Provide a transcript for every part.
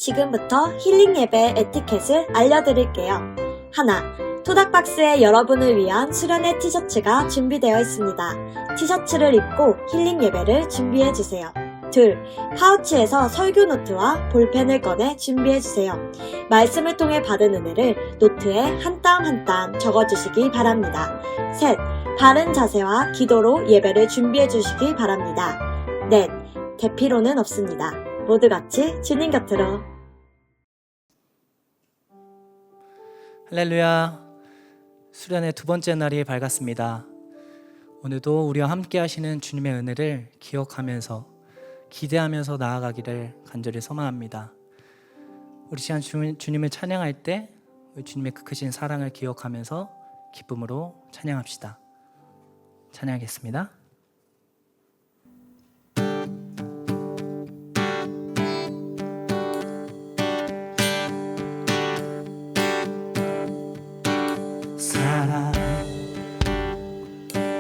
지금부터 힐링 예배 에티켓을 알려드릴게요. 하나, 토닥박스에 여러분을 위한 수련회 티셔츠가 준비되어 있습니다. 티셔츠를 입고 힐링 예배를 준비해주세요. 둘, 파우치에서 설교 노트와 볼펜을 꺼내 준비해주세요. 말씀을 통해 받은 은혜를 노트에 한 땀 한 땀 적어주시기 바랍니다. 셋, 바른 자세와 기도로 예배를 준비해주시기 바랍니다. 넷, 대피로는 없습니다. 모두 같이 주님 곁으로. 할렐루야. 수련의 두 번째 날이 밝았습니다. 오늘도 우리와 함께 하시는 주님의 은혜를 기억하면서 기대하면서 나아가기를 간절히 소망합니다. 우리 시간 주님을 찬양할 때 주님의 그 크신 사랑을 기억하면서 기쁨으로 찬양합시다. 찬양하겠습니다. 사랑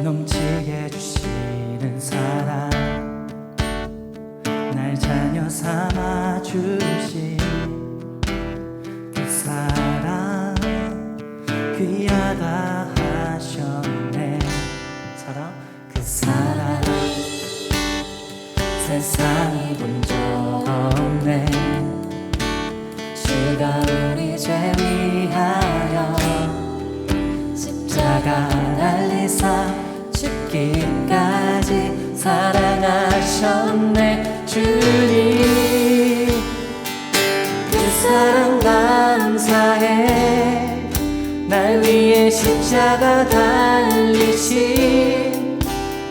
넘치게 주시는 사랑 날 자녀 삼아 주신 그 사랑 귀하다 하셨네. 사랑 그 사랑 세상이 본 적 없네. 주가 우리 죄 위하여 십자가 달리사 죽기까지 사랑하셨네. 주님 그 사랑 감사해. 날 위해 십자가 달리신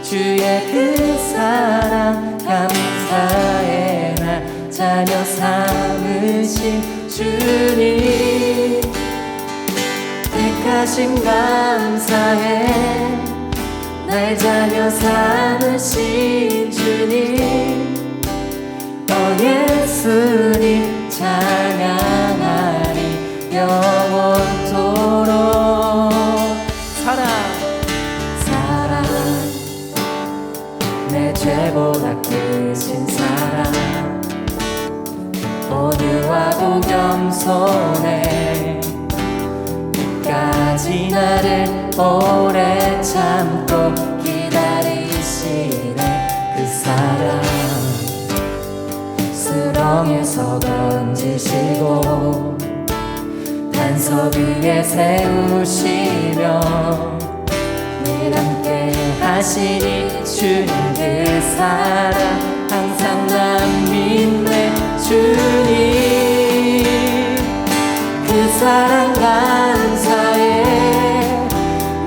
주의 그 사랑 감사해. 날 자녀 삼으신 주님 택하심 감사해. 날 자녀 삼으신 주님 예수님 찬양하리 영원토록. 사랑 내 죄보다 크신 사랑 온유하고 겸손해. 끝까지 나를 오래 참고 기다리시네. 그 사랑 수렁에서 던지시고 단석 위에 세우시며 늘 함께 하시니 주님 그 사랑 항상 난 믿네. 주님 그 사랑 감사해.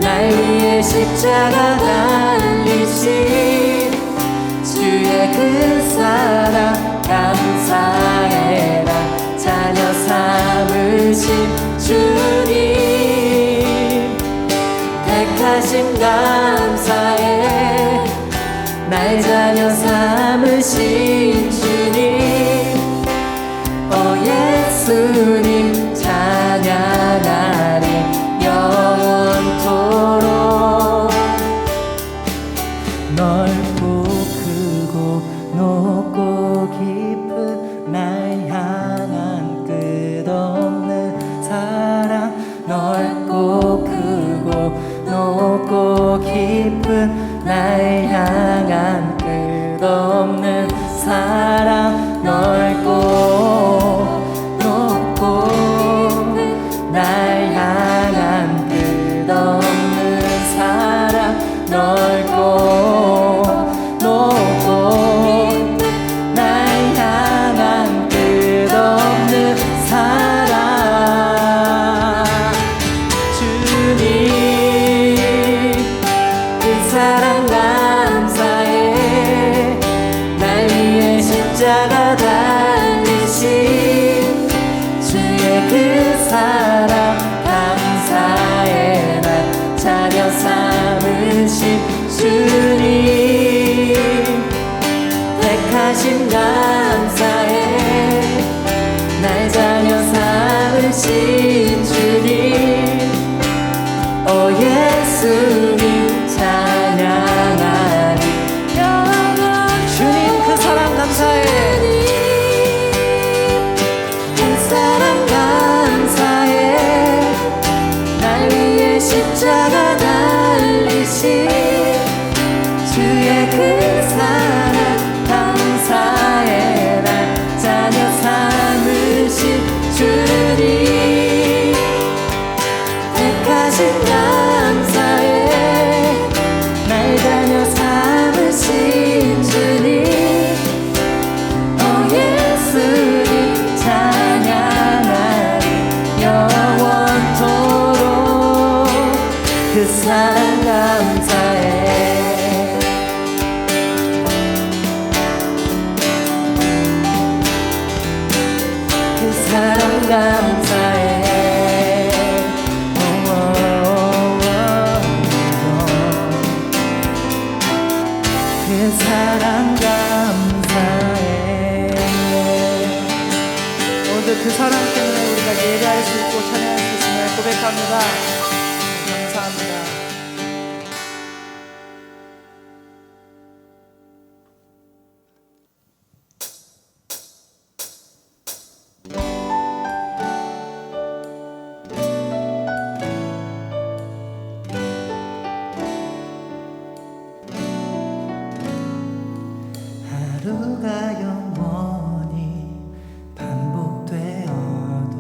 날 위해 십자가 달리신 주의 그 사랑 감사해. 나 자녀 삼으신 주님 택하심 감사해. 날 자녀 삼으신 주님 예수님 찬양하리 영원토록. 넓고 크고 높고 깊은 날 향한 끝없는 사랑. 넓고 크고 높고 깊은 날 향한 끝없는 사랑. 넓고 높고 날 향한 끝없는 사랑. 넓고 높고 날 향한 끝없는 사랑. 주님 그 사랑 감사해. 날 위해 십자가 달리신 주의 그 사랑 감사해. 날 자녀 삼으신 주님 택하심 감사해. 날 자녀 삼으신 주님 예수님 찬양하리 영원. 주님 그 사랑 감사해. 감사해. 그 사랑 감사해. 모두 그 사랑 때문에 우리가 예배할 수 있고 찬양할 수 있음을 고백합니다. 감사합니다. 하루가 영원히 반복되어도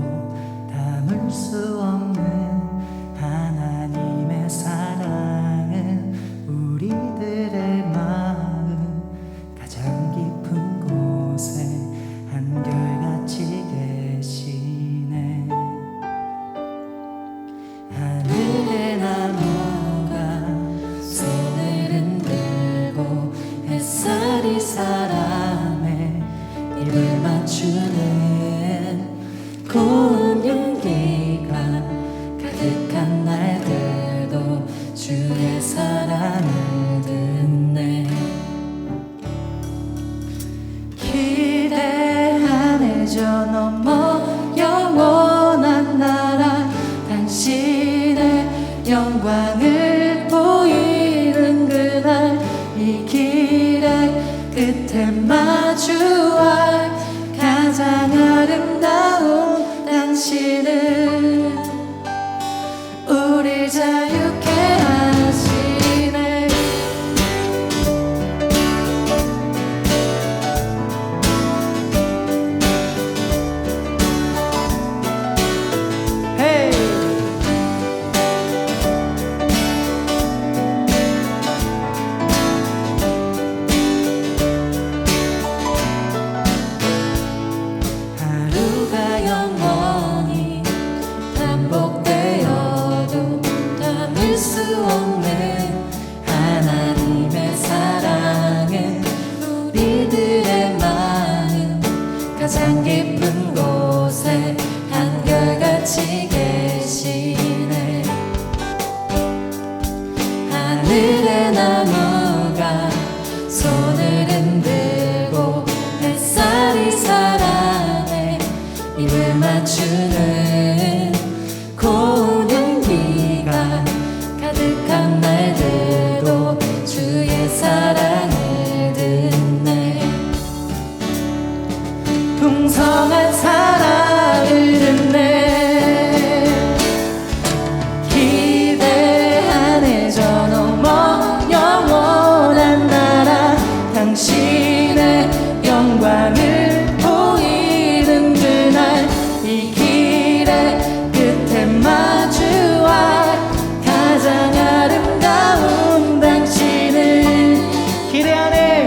담을 수 없는 하나님의 사랑은 우리들의 마음 가장 깊은 곳에 한결같이 계시네. 하늘의 나무가 손을 흔들고 햇살이 사람의 입을 맞추는 고운 용기가 가득한 날들도 주의 사랑을 듣네. 기대하네 저 넘어 영원한 나라 당신의 영광을 보이는 그날 이 길의 끝에 마주할 가장 아름다운 당신은 우리 자유케 하시네. Hey! 하루가 영원히 반복되어도 담을 수 없는 하나님의 사랑은 우리들의 마음 가장 깊은 곳에 한결같이 계시네. 하늘의 나무가 손을 흔들고 햇살이 사랑의 입을 맞추는 고운 용기가 가득한 날들도 주의 사랑을 듣네. 풍성한 사랑을 듣네. 기대하네 저 넘어 영원한 나라 당신의 영광을 보이는 그날 이 길의 끝에 마주할 가장 아름다운 당신을 기대하네.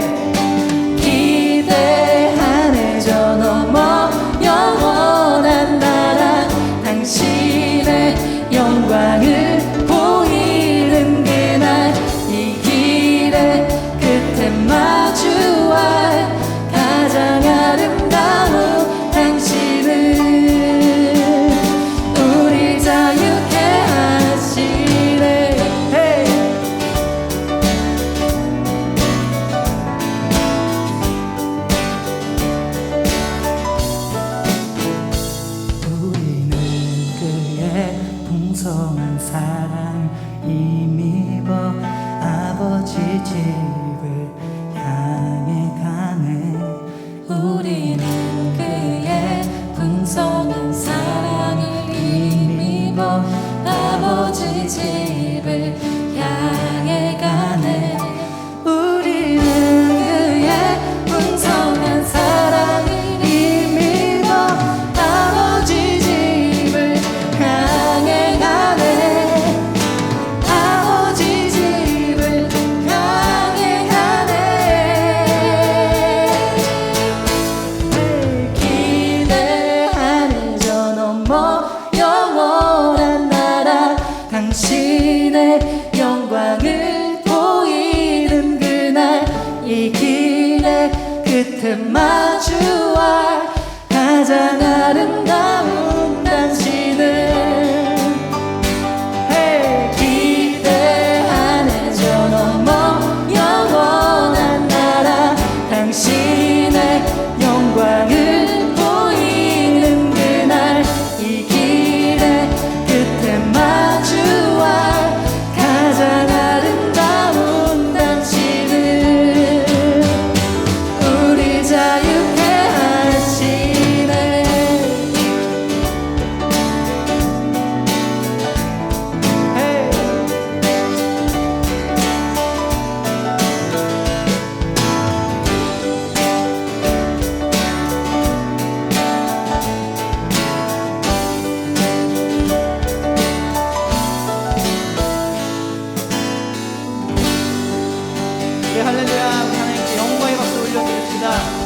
기대하네 저 넘어 영원한 나라 당신의 영광을 보이는 그날 이 길의 끝에 마주할 가장 아름다운 당신은 우리 자유케 하시네. Hey! 우리는 그의 풍성한 사랑 힘입어 아버지 집을 향해 가네. 우리는 그의 풍성한 사랑을 힘입어 아버지 집을 향해 가네. 우리는 그의 풍성한 사랑을 힘입어 아버지 집을 향해 가네. 아버지 집을 향해 할렐루야. 우리 하나님께 영광의 박수 올려드립시다.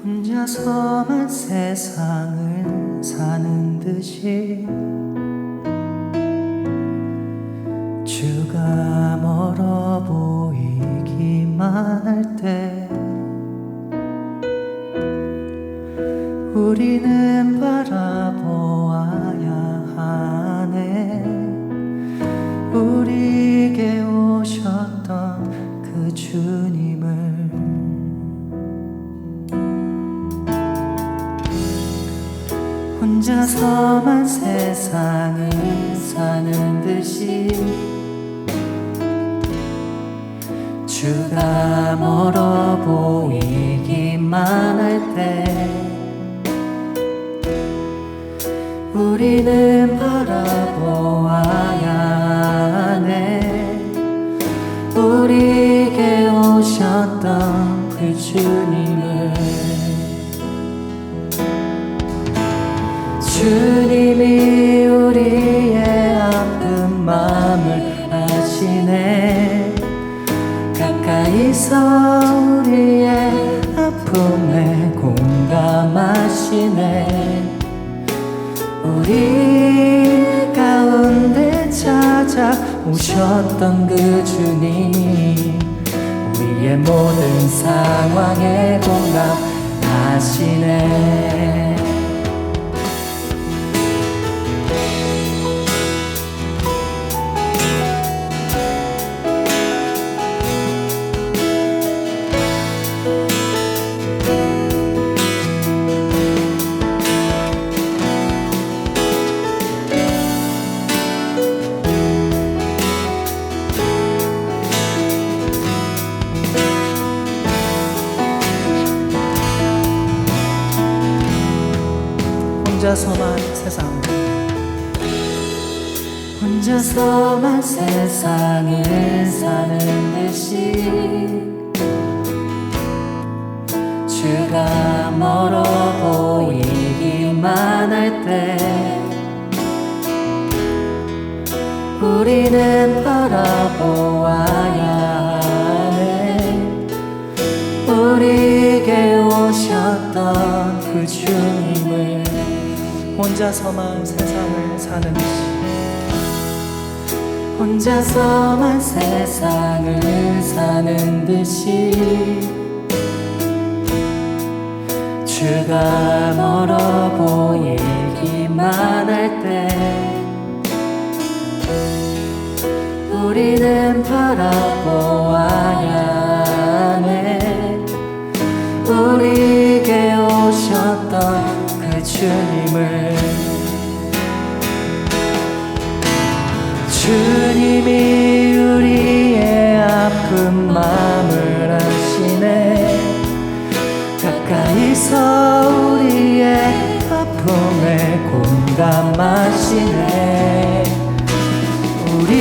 혼자서만 세상을 사는 듯이 주가 멀어 보이기만 할 때 우리는 바라보아야 하네. 우리에게 오셨던 그 주님을 혼자서만 세상을 사는 듯이 주가 멀어 보이기만 할 때 우리는 바라보아야 하네. 우리에게 오셨던 그 주님을 주님이 우리의 아픈 마음을 아시네. 가까이서 우리의 아픔에 공감하시네. 우리 가운데 찾아오셨던 그 주님이 우리의 모든 상황에 공감하시네. 혼자서만 세상을 사는 듯이 주가 멀어 보이기만 할 때 우리는 바라보아야 하네. 우리에게 오셨던 그 주님을 혼자서만 세상을 사는 듯이 혼자서만 세상을 사는 듯이 주가 멀어 보이기만 할 때 우리는 바라보아야 하네. 우리에게 오셨던 그 주님을 주님이 우리의 아픈 마음을 아시네. 가까이서 우리의 아픔에 공감하시네. 우리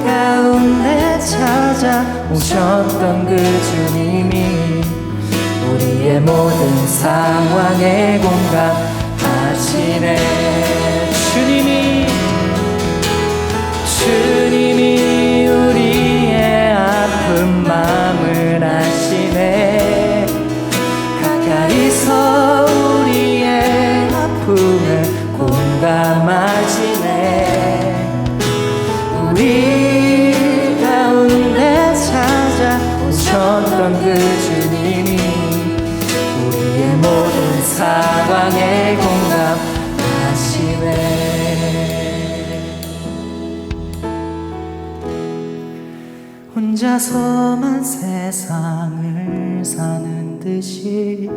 가운데 찾아오셨던 그 주님이 우리의 모든 상황에 공감하시네. 주님이 우리의 아픈 마음을 아시네. 가까이서 우리의 아픔을 공감하시네. 우리 가운데 찾아오셨던 그 주님이 우리의 모든 상황에 공감하시네. 혼자서만 세상을 사는 듯이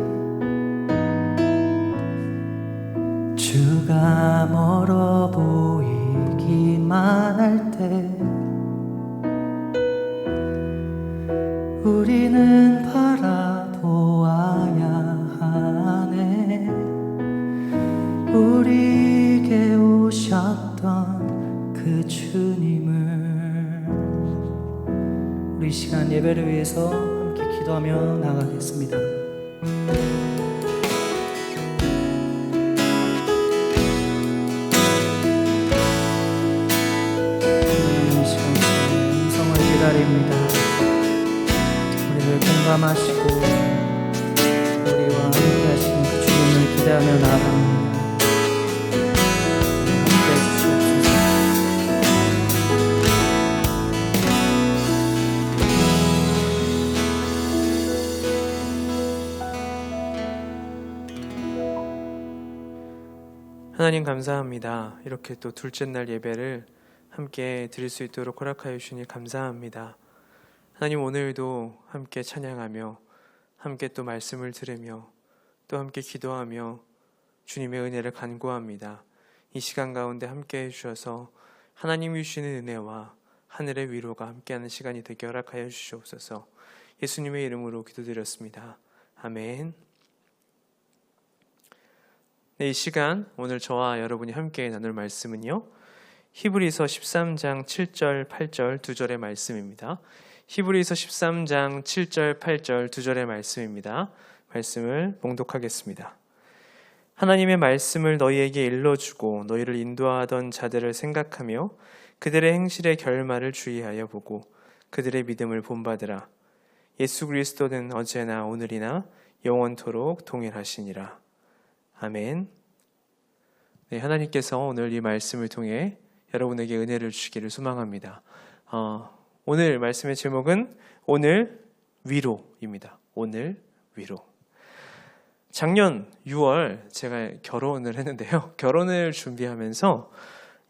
주가 멀어 보이기만 할 때 우리는 바라보아야 하네. 예배를 위해서 함께 기도하며 나아가겠습니다. 이 시간 음성을 기다립니다. 우리를 공감하시고 우리와 함께 하시는 그 주님을 기대하며 나아갑니다. 함께 해주시옵소서. 하나님 감사합니다. 이렇게 또 둘째 날 예배를 함께 드릴 수 있도록 허락하여 주시니 감사합니다. 하나님 오늘도 함께 찬양하며 함께 또 말씀을 들으며 또 함께 기도하며 주님의 은혜를 간구합니다. 이 시간 가운데 함께 해주셔서 하나님이 주시는 은혜와 하늘의 위로가 함께하는 시간이 되게 허락하여 주시옵소서. 예수님의 이름으로 기도드렸습니다. 아멘. 네, 이 시간 오늘 저와 여러분이 함께 나눌 말씀은요, 히브리서 13장 7절 8절 2절의 말씀입니다. 히브리서 13장 7절 8절 2절의 말씀입니다. 말씀을 봉독하겠습니다. 하나님의 말씀을 너희에게 일러주고 너희를 인도하던 자들을 생각하며 그들의 행실의 결말을 주의하여 보고 그들의 믿음을 본받으라. 예수 그리스도는 어제나 오늘이나 영원토록 동일하시니라. 아멘. 네, 하나님께서 오늘 이 말씀을 통해 여러분에게 은혜를 주시기를 소망합니다. 오늘 말씀의 제목은 오늘 위로입니다. 오늘 위로. 작년 6월 제가 결혼을 했는데요. 결혼을 준비하면서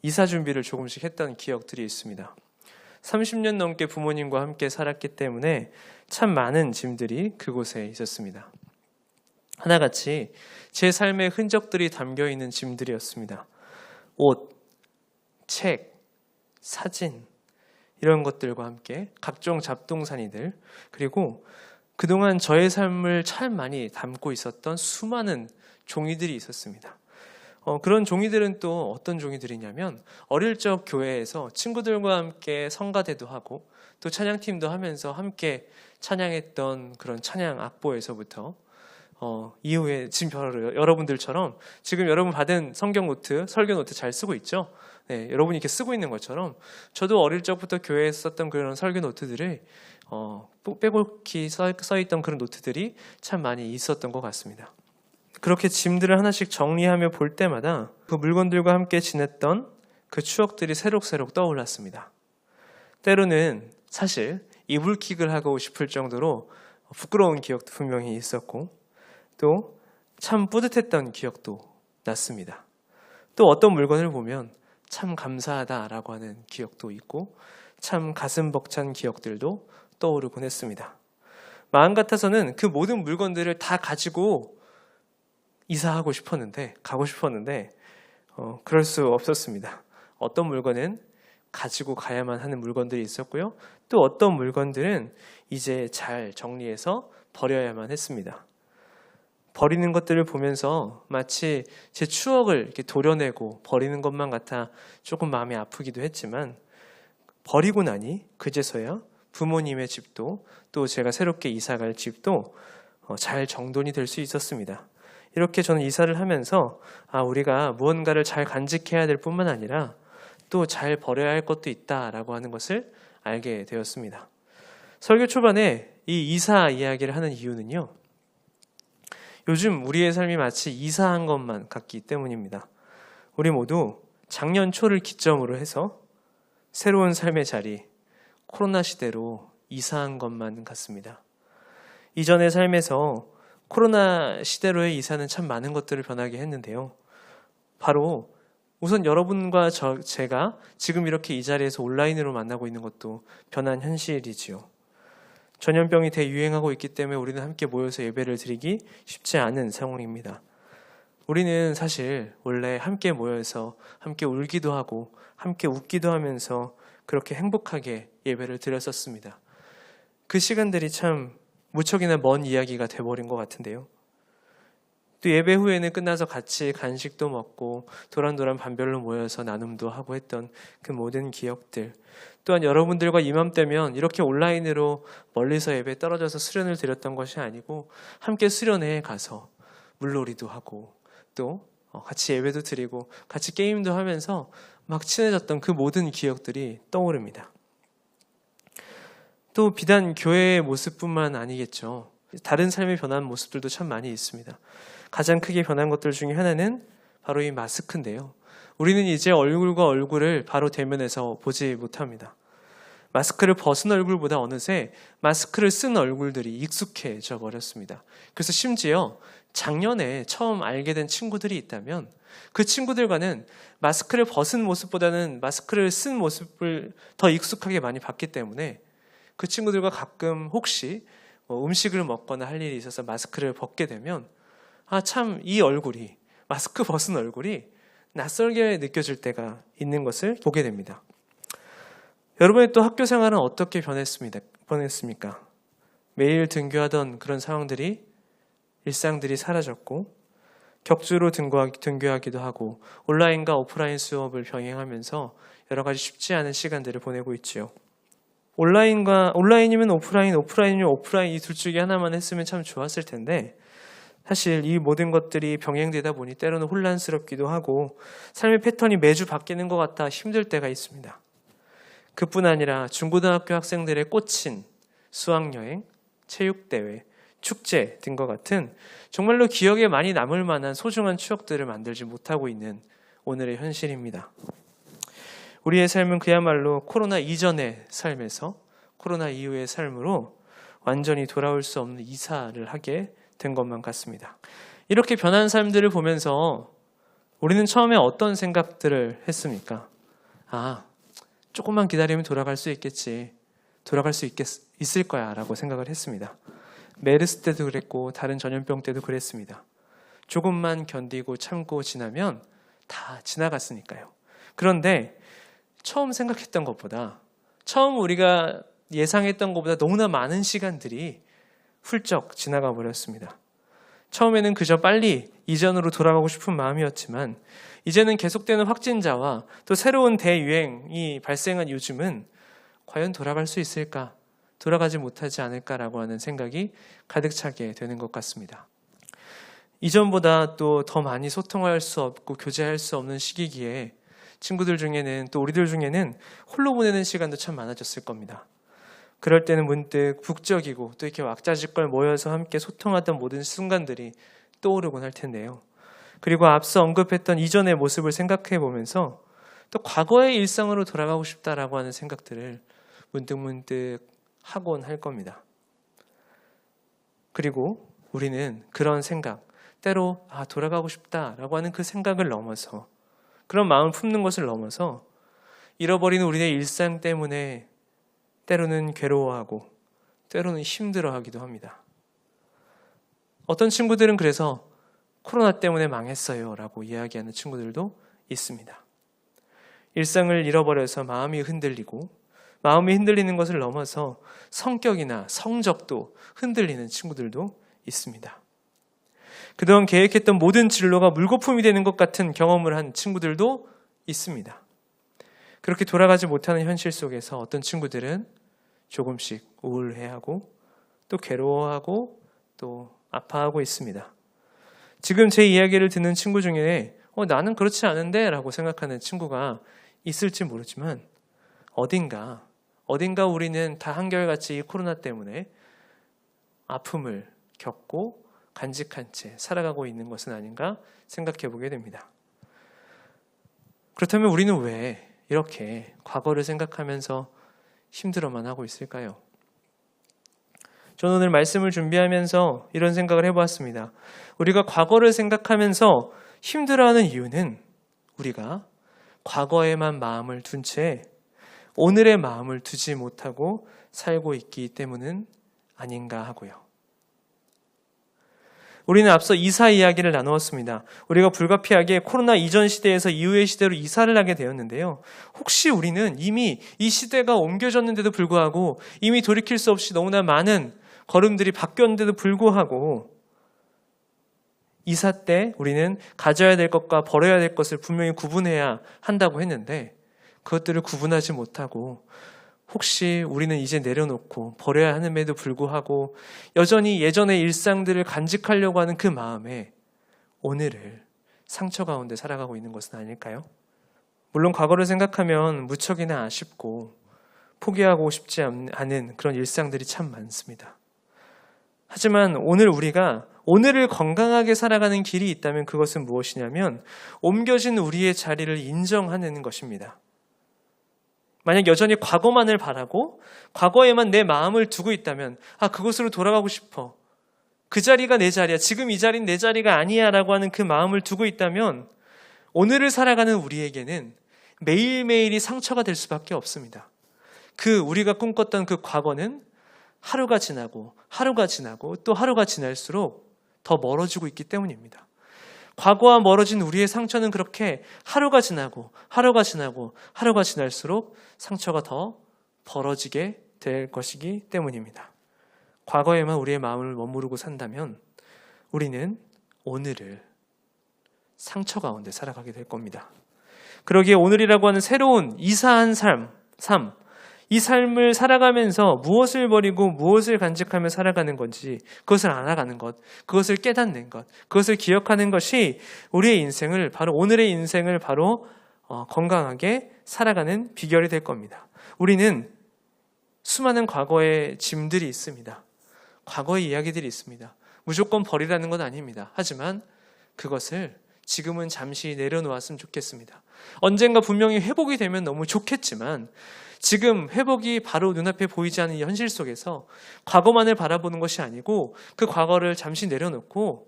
이사 준비를 조금씩 했던 기억들이 있습니다. 30년 넘게 부모님과 함께 살았기 때문에 참 많은 짐들이 그곳에 있었습니다. 하나같이 제 삶의 흔적들이 담겨있는 짐들이었습니다. 옷, 책, 사진 이런 것들과 함께 각종 잡동사니들, 그리고 그동안 저의 삶을 참 많이 담고 있었던 수많은 종이들이 있었습니다. 그런 종이들은 또 어떤 종이들이냐면 어릴 적 교회에서 친구들과 함께 성가대도 하고 또 찬양팀도 하면서 함께 찬양했던 그런 찬양 악보에서부터 이후에 지금 여러분들처럼 지금 여러분 받은 성경 노트, 설교 노트 잘 쓰고 있죠? 네, 여러분이 이렇게 쓰고 있는 것처럼 저도 어릴 적부터 교회에서 썼던 그런 설교 노트들을 빼곡히 써있던 그런 노트들이 참 많이 있었던 것 같습니다. 그렇게 짐들을 하나씩 정리하며 볼 때마다 그 물건들과 함께 지냈던 그 추억들이 새록새록 떠올랐습니다. 때로는 사실 이불킥을 하고 싶을 정도로 부끄러운 기억도 분명히 있었고 또 참 뿌듯했던 기억도 났습니다. 또 어떤 물건을 보면 참 감사하다라고 하는 기억도 있고 참 가슴 벅찬 기억들도 떠오르곤 했습니다. 마음 같아서는 그 모든 물건들을 다 가지고 이사하고 싶었는데 가고 싶었는데 그럴 수 없었습니다. 어떤 물건은 가지고 가야만 하는 물건들이 있었고요. 또 어떤 물건들은 이제 잘 정리해서 버려야만 했습니다. 버리는 것들을 보면서 마치 제 추억을 이렇게 도려내고 버리는 것만 같아 조금 마음이 아프기도 했지만 버리고 나니 그제서야 부모님의 집도 또 제가 새롭게 이사갈 집도 잘 정돈이 될 수 있었습니다. 이렇게 저는 이사를 하면서 우리가 무언가를 잘 간직해야 될 뿐만 아니라 또 잘 버려야 할 것도 있다라고 하는 것을 알게 되었습니다. 설교 초반에 이 이사 이야기를 하는 이유는요, 요즘 우리의 삶이 마치 이사한 것만 같기 때문입니다. 우리 모두 작년 초를 기점으로 해서 새로운 삶의 자리, 코로나 시대로 이사한 것만 같습니다. 이전의 삶에서 코로나 시대로의 이사는 참 많은 것들을 변하게 했는데요. 바로 우선 여러분과 제가 지금 이렇게 이 자리에서 온라인으로 만나고 있는 것도 변한 현실이지요. 전염병이 대유행하고 있기 때문에 우리는 함께 모여서 예배를 드리기 쉽지 않은 상황입니다. 우리는 사실 원래 함께 모여서 함께 울기도 하고 함께 웃기도 하면서 그렇게 행복하게 예배를 드렸었습니다. 그 시간들이 참 무척이나 먼 이야기가 돼버린 것 같은데요. 또 예배 후에는 끝나서 같이 간식도 먹고 도란도란 반별로 모여서 나눔도 하고 했던 그 모든 기억들, 또한 여러분들과 이맘때면 이렇게 온라인으로 멀리서 예배에 떨어져서 수련을 드렸던 것이 아니고 함께 수련회에 가서 물놀이도 하고 또 같이 예배도 드리고 같이 게임도 하면서 막 친해졌던 그 모든 기억들이 떠오릅니다. 또 비단 교회의 모습뿐만 아니겠죠. 다른 삶의 변한 모습들도 참 많이 있습니다. 가장 크게 변한 것들 중에 하나는 바로 이 마스크인데요. 우리는 이제 얼굴과 얼굴을 바로 대면해서 보지 못합니다. 마스크를 벗은 얼굴보다 어느새 마스크를 쓴 얼굴들이 익숙해져 버렸습니다. 그래서 심지어 작년에 처음 알게 된 친구들이 있다면 그 친구들과는 마스크를 벗은 모습보다는 마스크를 쓴 모습을 더 익숙하게 많이 봤기 때문에 그 친구들과 가끔 혹시 음식을 먹거나 할 일이 있어서 마스크를 벗게 되면 참 이 얼굴이, 마스크 벗은 얼굴이 낯설게 느껴질 때가 있는 것을 보게 됩니다. 여러분의 또 학교 생활은 어떻게 변했습니까? 매일 등교하던 그런 상황들이, 일상들이 사라졌고 격주로 등교하기도 하고 온라인과 오프라인 수업을 병행하면서 여러 가지 쉽지 않은 시간들을 보내고 있지요. 온라인이면 오프라인, 오프라인이면 오프라인 이 둘 중에 하나만 했으면 참 좋았을 텐데 사실 이 모든 것들이 병행되다 보니 때로는 혼란스럽기도 하고 삶의 패턴이 매주 바뀌는 것 같아 힘들 때가 있습니다. 그뿐 아니라 중고등학교 학생들의 꽂힌 수학여행, 체육대회, 축제 등과 같은 정말로 기억에 많이 남을 만한 소중한 추억들을 만들지 못하고 있는 오늘의 현실입니다. 우리의 삶은 그야말로 코로나 이전의 삶에서 코로나 이후의 삶으로 완전히 돌아올 수 없는 이사를 하게 된 것만 같습니다. 이렇게 변한 삶들을 보면서 우리는 처음에 어떤 생각들을 했습니까? 조금만 기다리면 돌아갈 수 있겠지. 돌아갈 수 있을 거야 라고 생각을 했습니다. 메르스 때도 그랬고 다른 전염병 때도 그랬습니다. 조금만 견디고 참고 지나면 다 지나갔으니까요. 그런데 처음 생각했던 것보다, 처음 우리가 예상했던 것보다 너무나 많은 시간들이 훌쩍 지나가 버렸습니다. 처음에는 그저 빨리 이전으로 돌아가고 싶은 마음이었지만 이제는 계속되는 확진자와 또 새로운 대유행이 발생한 요즘은 과연 돌아갈 수 있을까? 돌아가지 못하지 않을까라고 하는 생각이 가득 차게 되는 것 같습니다. 이전보다 또 더 많이 소통할 수 없고 교제할 수 없는 시기기에 친구들 중에는 또 우리들 중에는 홀로 보내는 시간도 참 많아졌을 겁니다. 그럴 때는 문득 북적이고 또 이렇게 왁자지껄 모여서 함께 소통하던 모든 순간들이 떠오르곤 할 텐데요. 그리고 앞서 언급했던 이전의 모습을 생각해 보면서 또 과거의 일상으로 돌아가고 싶다라고 하는 생각들을 문득 하곤 할 겁니다. 그리고 우리는 그런 생각, 때로 돌아가고 싶다라고 하는 그 생각을 넘어서, 그런 마음을 품는 것을 넘어서 잃어버린 우리의 일상 때문에 때로는 괴로워하고 때로는 힘들어하기도 합니다. 어떤 친구들은 그래서 코로나 때문에 망했어요 라고 이야기하는 친구들도 있습니다. 일상을 잃어버려서 마음이 흔들리고 마음이 흔들리는 것을 넘어서 성격이나 성적도 흔들리는 친구들도 있습니다. 그동안 계획했던 모든 진로가 물거품이 되는 것 같은 경험을 한 친구들도 있습니다. 그렇게 돌아가지 못하는 현실 속에서 어떤 친구들은 조금씩 우울해하고 또 괴로워하고 또 아파하고 있습니다. 지금 제 이야기를 듣는 친구 중에 나는 그렇지 않은데 라고 생각하는 친구가 있을지 모르지만 어딘가 우리는 다 한결같이 이 코로나 때문에 아픔을 겪고 간직한 채 살아가고 있는 것은 아닌가 생각해 보게 됩니다. 그렇다면 우리는 왜 이렇게 과거를 생각하면서 힘들어만 하고 있을까요? 저는 오늘 말씀을 준비하면서 이런 생각을 해보았습니다. 우리가 과거를 생각하면서 힘들어하는 이유는 우리가 과거에만 마음을 둔 채 오늘의 마음을 두지 못하고 살고 있기 때문은 아닌가 하고요. 우리는 앞서 이사 이야기를 나누었습니다. 우리가 불가피하게 코로나 이전 시대에서 이후의 시대로 이사를 하게 되었는데요. 혹시 우리는 이미 이 시대가 옮겨졌는데도 불구하고 이미 돌이킬 수 없이 너무나 많은 걸음들이 바뀌었는데도 불구하고 이사 때 우리는 가져야 될 것과 버려야 될 것을 분명히 구분해야 한다고 했는데 그것들을 구분하지 못하고 혹시 우리는 이제 내려놓고 버려야 함에도 불구하고 여전히 예전의 일상들을 간직하려고 하는 그 마음에 오늘을 상처 가운데 살아가고 있는 것은 아닐까요? 물론 과거를 생각하면 무척이나 아쉽고 포기하고 싶지 않은 그런 일상들이 참 많습니다. 하지만 오늘 우리가 오늘을 건강하게 살아가는 길이 있다면 그것은 무엇이냐면 옮겨진 우리의 자리를 인정하는 것입니다. 만약 여전히 과거만을 바라고 과거에만 내 마음을 두고 있다면 그곳으로 돌아가고 싶어. 그 자리가 내 자리야. 지금 이 자리는 내 자리가 아니야 라고 하는 그 마음을 두고 있다면 오늘을 살아가는 우리에게는 매일매일이 상처가 될 수밖에 없습니다. 우리가 꿈꿨던 그 과거는 하루가 지나고 또 하루가 지날수록 더 멀어지고 있기 때문입니다. 과거와 멀어진 우리의 상처는 그렇게 하루가 지나고 하루가 지날수록 상처가 더 벌어지게 될 것이기 때문입니다. 과거에만 우리의 마음을 머무르고 산다면 우리는 오늘을 상처 가운데 살아가게 될 겁니다. 그러기에 오늘이라고 하는 새로운 이사한 삶, 이 삶을 살아가면서 무엇을 버리고 무엇을 간직하며 살아가는 건지 그것을 알아가는 것, 그것을 깨닫는 것, 그것을 기억하는 것이 우리의 인생을 오늘의 인생을 건강하게 살아가는 비결이 될 겁니다. 우리는 수많은 과거의 짐들이 있습니다. 과거의 이야기들이 있습니다. 무조건 버리라는 건 아닙니다. 하지만 그것을 지금은 잠시 내려놓았으면 좋겠습니다. 언젠가 분명히 회복이 되면 너무 좋겠지만 지금 회복이 바로 눈앞에 보이지 않는 이 현실 속에서 과거만을 바라보는 것이 아니고 그 과거를 잠시 내려놓고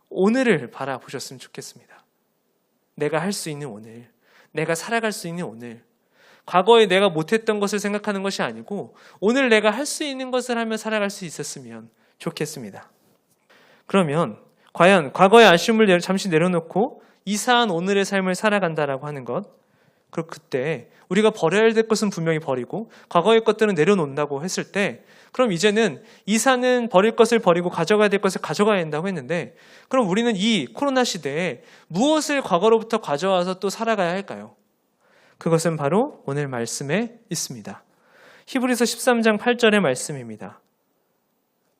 오늘을 바라보셨으면 좋겠습니다. 내가 할 수 있는 오늘, 내가 살아갈 수 있는 오늘, 과거에 내가 못했던 것을 생각하는 것이 아니고 오늘 내가 할 수 있는 것을 하며 살아갈 수 있었으면 좋겠습니다. 그러면 과연 과거의 아쉬움을 잠시 내려놓고 이사한 오늘의 삶을 살아간다라고 하는 것, 그리고 그때 우리가 버려야 될 것은 분명히 버리고 과거의 것들은 내려놓는다고 했을 때 그럼 이제는 이사는 버릴 것을 버리고 가져가야 될 것을 가져가야 된다고 했는데 그럼 우리는 이 코로나 시대에 무엇을 과거로부터 가져와서 또 살아가야 할까요? 그것은 바로 오늘 말씀에 있습니다. 히브리서 13장 8절의 말씀입니다.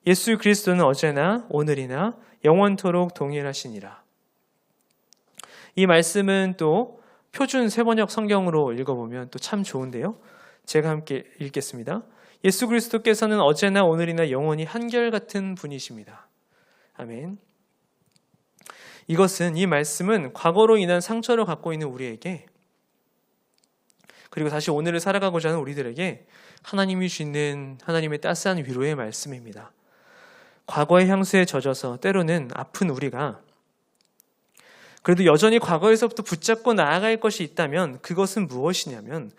예수 그리스도는 어제나 오늘이나 영원토록 동일하시니라. 이 말씀은 또 표준 세번역 성경으로 읽어보면 또 참 좋은데요. 제가 함께 읽겠습니다. 예수 그리스도께서는 어제나 오늘이나 영원히 한결같은 분이십니다. 아멘. 이 말씀은 과거로 인한 상처를 갖고 있는 우리에게 그리고 다시 오늘을 살아가고자 하는 우리들에게 하나님이 주시는 하나님의 따스한 위로의 말씀입니다. 과거의 향수에 젖어서 때로는 아픈 우리가 그래도 여전히 과거에서부터 붙잡고 나아갈 것이 있다면 그것은 무엇이냐면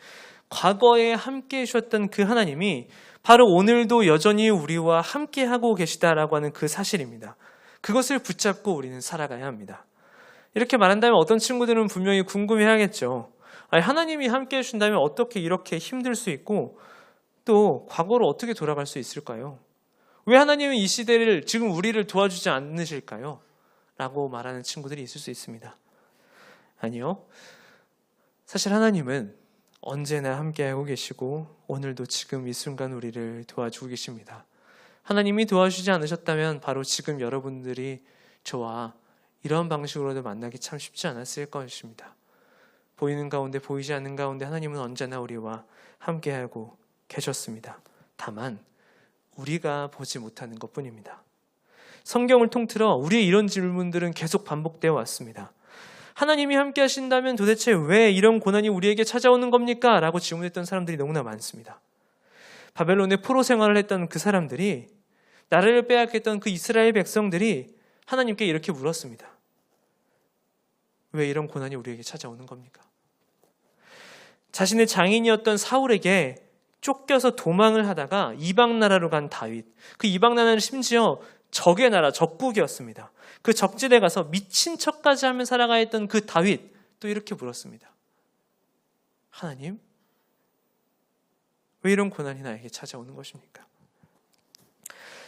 과거에 함께 해주셨던 그 하나님이 바로 오늘도 여전히 우리와 함께하고 계시다라고 하는 그 사실입니다. 그것을 붙잡고 우리는 살아가야 합니다. 이렇게 말한다면 어떤 친구들은 분명히 궁금해하겠죠. 하나님이 함께 해주신다면 어떻게 이렇게 힘들 수 있고 또 과거로 어떻게 돌아갈 수 있을까요? 왜 하나님은 이 시대를 지금 우리를 도와주지 않으실까요? 라고 말하는 친구들이 있을 수 있습니다. 아니요. 사실 하나님은 언제나 함께하고 계시고 오늘도 지금 이 순간 우리를 도와주고 계십니다. 하나님이 도와주지 않으셨다면 바로 지금 여러분들이 저와 이런 방식으로도 만나기 참 쉽지 않았을 것입니다. 보이는 가운데 보이지 않는 가운데 하나님은 언제나 우리와 함께하고 계셨습니다. 다만 우리가 보지 못하는 것뿐입니다. 성경을 통틀어 우리의 이런 질문들은 계속 반복되어 왔습니다. 하나님이 함께 하신다면 도대체 왜 이런 고난이 우리에게 찾아오는 겁니까? 라고 질문했던 사람들이 너무나 많습니다. 바벨론의 포로 생활을 했던 그 사람들이 나라를 빼앗겼던 그 이스라엘 백성들이 하나님께 이렇게 물었습니다. 왜 이런 고난이 우리에게 찾아오는 겁니까? 자신의 장인이었던 사울에게 쫓겨서 도망을 하다가 이방 나라로 간 다윗. 그 이방 나라는 심지어 적의 나라, 적국이었습니다. 그 적지대 가서 미친 척까지 하며 살아가 했던 그 다윗 또 이렇게 물었습니다. 하나님, 왜 이런 고난이 나에게 찾아오는 것입니까?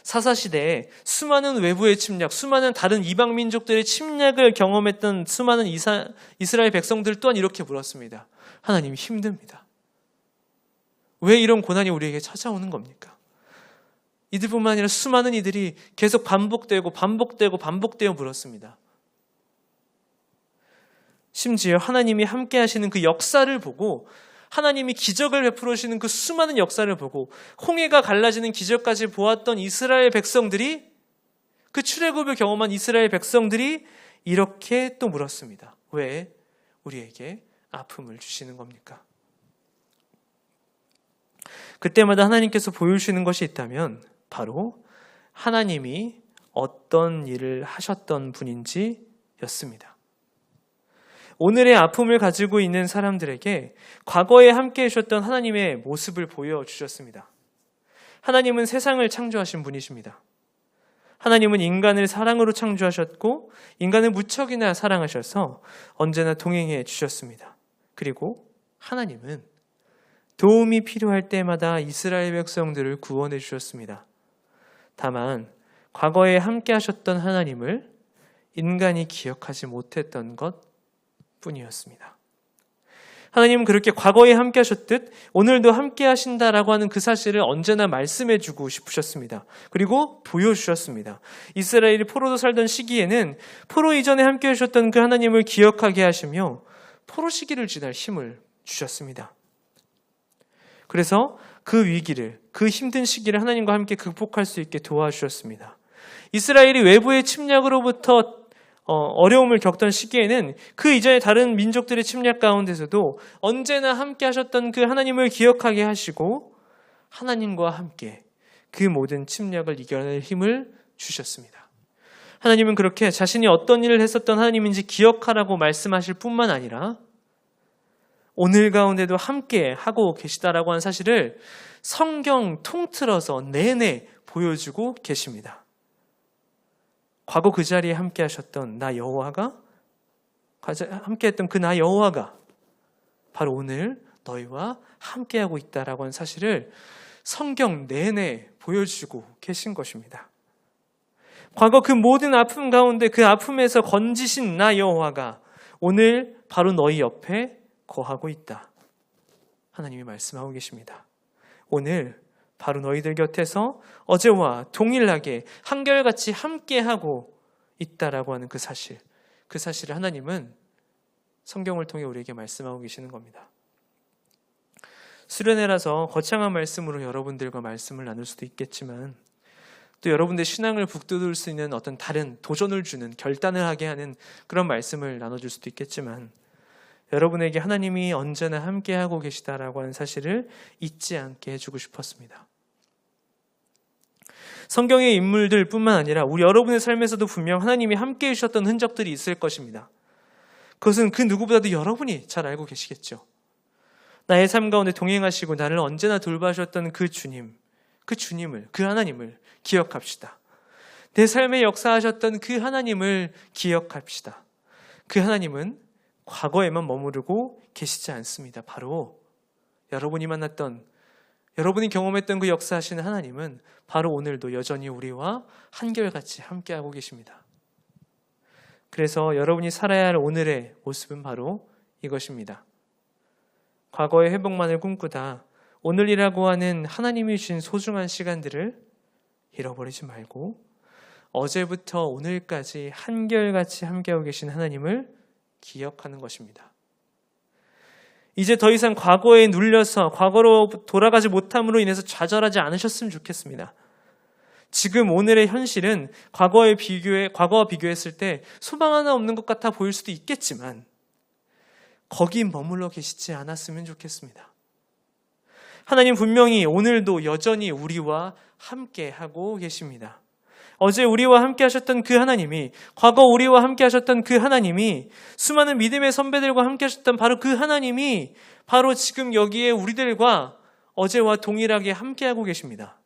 사사시대에 수많은 외부의 침략, 수많은 다른 이방 민족들의 침략을 경험했던 수많은 이스라엘 백성들 또한 이렇게 물었습니다. 하나님, 힘듭니다. 왜 이런 고난이 우리에게 찾아오는 겁니까? 이들뿐만 아니라 수많은 이들이 계속 반복되고 물었습니다. 심지어 하나님이 함께 하시는 그 역사를 보고, 하나님이 기적을 베풀으시는 그 수많은 역사를 보고 홍해가 갈라지는 기적까지 보았던 이스라엘 백성들이, 그 출애굽을 경험한 이스라엘 백성들이 이렇게 또 물었습니다. 왜 우리에게 아픔을 주시는 겁니까? 그때마다 하나님께서 보여주시는 것이 있다면 바로 하나님이 어떤 일을 하셨던 분인지 였습니다. 오늘의 아픔을 가지고 있는 사람들에게 과거에 함께 해주셨던 하나님의 모습을 보여주셨습니다. 하나님은 세상을 창조하신 분이십니다. 하나님은 인간을 사랑으로 창조하셨고 인간을 무척이나 사랑하셔서 언제나 동행해 주셨습니다. 그리고 하나님은 도움이 필요할 때마다 이스라엘 백성들을 구원해 주셨습니다. 다만 과거에 함께 하셨던 하나님을 인간이 기억하지 못했던 것 뿐이었습니다. 하나님은 그렇게 과거에 함께 하셨듯 오늘도 함께 하신다라고 하는 그 사실을 언제나 말씀해 주고 싶으셨습니다. 그리고 보여주셨습니다. 이스라엘이 포로로 살던 시기에는 포로 이전에 함께 하셨던 그 하나님을 기억하게 하시며 포로 시기를 지날 힘을 주셨습니다. 그래서 그 위기를, 그 힘든 시기를 하나님과 함께 극복할 수 있게 도와주셨습니다. 이스라엘이 외부의 침략으로부터 어려움을 겪던 시기에는 그 이전에 다른 민족들의 침략 가운데서도 언제나 함께 하셨던 그 하나님을 기억하게 하시고 하나님과 함께 그 모든 침략을 이겨낼 힘을 주셨습니다. 하나님은 그렇게 자신이 어떤 일을 했었던 하나님인지 기억하라고 말씀하실 뿐만 아니라 오늘 가운데도 함께 하고 계시다라고 하는 사실을 성경 통틀어서 내내 보여주고 계십니다. 과거 그 자리에 함께 하셨던 나 여호와가, 함께 했던 그 나 여호와가 바로 오늘 너희와 함께하고 있다라고 하는 사실을 성경 내내 보여주고 계신 것입니다. 과거 그 모든 아픔 가운데 그 아픔에서 건지신 나 여호와가 오늘 바로 너희 옆에 거하고 있다. 하나님이 말씀하고 계십니다. 오늘 바로 너희들 곁에서 어제와 동일하게 한결같이 함께하고 있다라고 하는 그 사실을 하나님은 성경을 통해 우리에게 말씀하고 계시는 겁니다. 수련회라서 거창한 말씀으로 여러분들과 말씀을 나눌 수도 있겠지만 또 여러분들의 신앙을 북돋을 수 있는 어떤 다른 도전을 주는, 결단을 하게 하는 그런 말씀을 나눠줄 수도 있겠지만 여러분에게 하나님이 언제나 함께하고 계시다라고 하는 사실을 잊지 않게 해주고 싶었습니다. 성경의 인물들 뿐만 아니라 우리 여러분의 삶에서도 분명 하나님이 함께해 주셨던 흔적들이 있을 것입니다. 그것은 그 누구보다도 여러분이 잘 알고 계시겠죠. 나의 삶 가운데 동행하시고 나를 언제나 돌봐주셨던 그 주님을, 그 하나님을 기억합시다. 내 삶에 역사하셨던 그 하나님을 기억합시다. 그 하나님은 과거에만 머무르고 계시지 않습니다. 바로 여러분이 만났던, 여러분이 경험했던 그 역사하시는 하나님은 바로 오늘도 여전히 우리와 한결같이 함께하고 계십니다. 그래서 여러분이 살아야 할 오늘의 모습은 바로 이것입니다. 과거의 회복만을 꿈꾸다 오늘이라고 하는 하나님이 주신 소중한 시간들을 잃어버리지 말고 어제부터 오늘까지 한결같이 함께하고 계신 하나님을 기억하는 것입니다. 이제 더 이상 과거에 눌려서 과거로 돌아가지 못함으로 인해서 좌절하지 않으셨으면 좋겠습니다. 지금 오늘의 현실은 과거와 비교했을 때 소망 하나 없는 것 같아 보일 수도 있겠지만 거기 머물러 계시지 않았으면 좋겠습니다. 하나님 분명히 오늘도 여전히 우리와 함께 하고 계십니다. 어제 우리와 함께 하셨던 그 하나님이, 과거 우리와 함께 하셨던 그 하나님이, 수많은 믿음의 선배들과 함께 하셨던 바로 그 하나님이 바로 지금 여기에 우리들과 어제와 동일하게 함께하고 계십니다.